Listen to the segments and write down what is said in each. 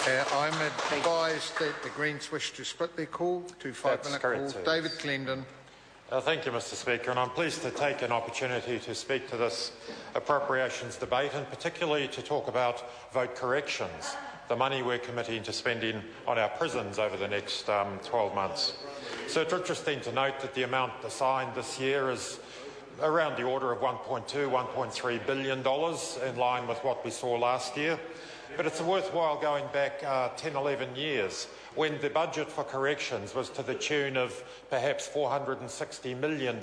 I'm advised that the Greens wish to split their call to 5-minute calls. David Clendon. Thank you, Mr Speaker, and I'm pleased to take an opportunity to speak to this appropriations debate, and particularly to talk about vote corrections, the money we're committing to spending on our prisons over the next 12 months. So it's interesting to note that the amount assigned this year is around the order of $1.2, $1.3 billion, in line with what we saw last year. But it's worthwhile going back 10, 11 years when the budget for corrections was to the tune of perhaps $460 million.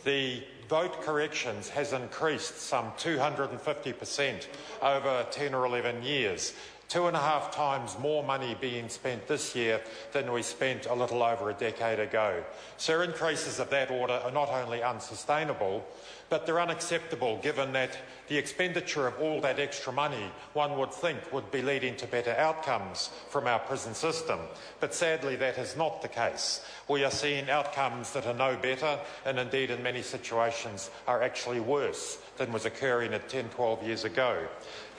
The vote corrections has increased some 250% over 10 or 11 years. 2.5 times more money being spent this year than we spent a little over a decade ago. So increases of that order are not only unsustainable, but they're unacceptable given that the expenditure of all that extra money, one would think, would be leading to better outcomes from our prison system. But sadly, that is not the case. We are seeing outcomes that are no better, and indeed in many situations are actually worse than was occurring at 10, 12 years ago.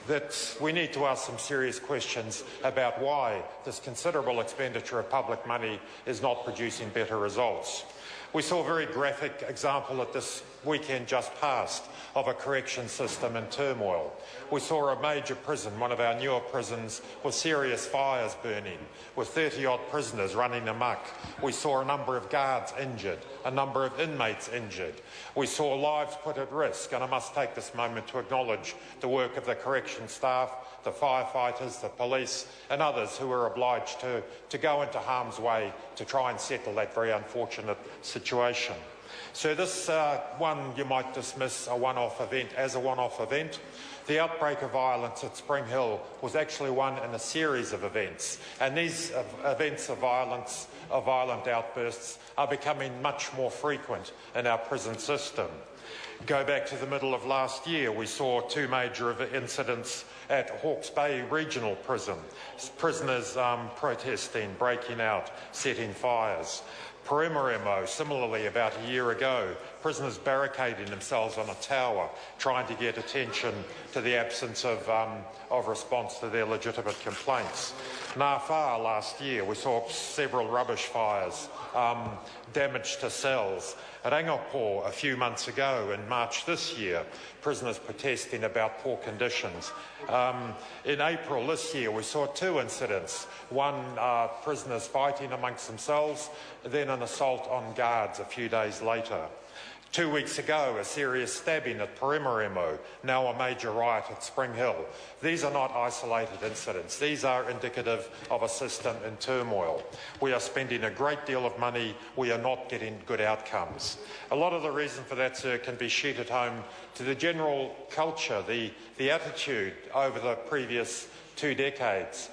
That we need to ask some serious questions about why this considerable expenditure of public money is not producing better results. We saw a very graphic example at this weekend just past of a correction system in turmoil. We saw a major prison, one of our newer prisons, with serious fires burning, with 30-odd prisoners running amok. We saw a number of guards injured, a number of inmates injured. We saw lives put at risk, and I must take this moment to acknowledge the work of the correction staff, the firefighters, the police and others who were obliged to go into harm's way to try and settle that very unfortunate situation. So this one you might dismiss a one-off event as a one-off event. The outbreak of violence at Spring Hill was actually one in a series of events, and these events of violence, of violent outbursts, are becoming much more frequent in our prison system. Go back to the middle of last year, we saw 2 major incidents at Hawke's Bay Regional Prison. Prisoners protesting, breaking out, setting fires. Paramaribo, similarly about a year ago, prisoners barricading themselves on a tower, trying to get attention to the absence of response to their legitimate complaints. Nafar last year, we saw several rubbish fires, damage to cells. At Angkor a few months ago, in March this year, prisoners protesting about poor conditions. In April this year, we saw 2 incidents. One, prisoners fighting amongst themselves, then an assault on guards a few days later. 2 weeks ago, a serious stabbing at Paramaribo, now a major riot at Spring Hill. These are not isolated incidents. These are indicative of a system in turmoil. We are spending a great deal of money. We are not getting good outcomes. A lot of the reason for that, sir, can be sheeted home to the general culture, the attitude over the previous 2 decades.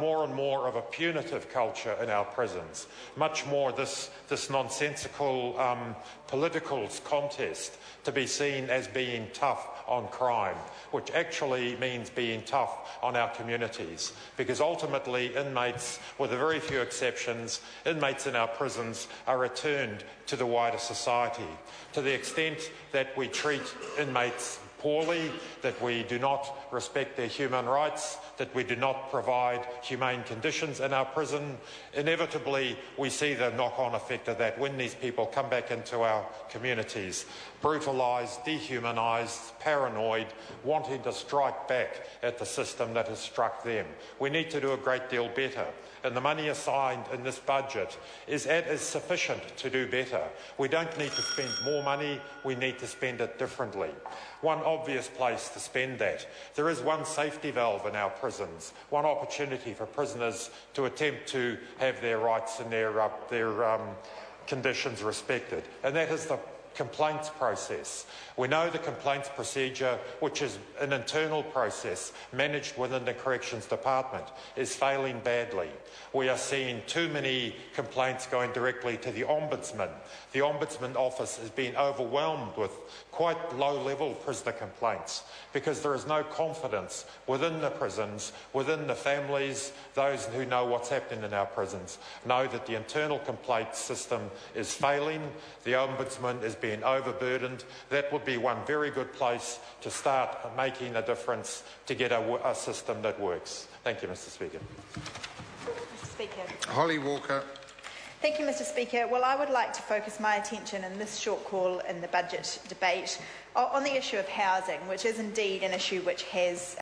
More and more of a punitive culture in our prisons. Much more this nonsensical political contest to be seen as being tough on crime, which actually means being tough on our communities. Because ultimately inmates, with a very few exceptions, inmates in our prisons are returned to the wider society. To the extent that we treat inmates poorly, that we do not respect their human rights, that we do not provide humane conditions in our prison, inevitably we see the knock-on effect of that when these people come back into our communities, brutalised, dehumanised, paranoid, wanting to strike back at the system that has struck them. We need to do a great deal better, and the money assigned in this budget is sufficient to do better. We don't need to spend more money, we need to spend it differently. One obvious place to spend that. There is one safety valve in our prisons, one opportunity for prisoners to attempt to have their rights and their conditions respected, and that is the complaints process. We know the complaints procedure, which is an internal process managed within the Corrections Department, is failing badly. We are seeing too many complaints going directly to the Ombudsman. The Ombudsman office is being overwhelmed with quite low-level prisoner complaints because there is no confidence within the prisons, within the families, those who know what's happening in our prisons, know that the internal complaints system is failing. The Ombudsman is been overburdened. That would be one very good place to start making a difference to get a system that works. Thank you, Mr. Speaker. Mr. Speaker. Holly Walker. Thank you, Mr. Speaker. Well, I would like to focus my attention in this short call in the budget debate on the issue of housing, which is indeed an issue which has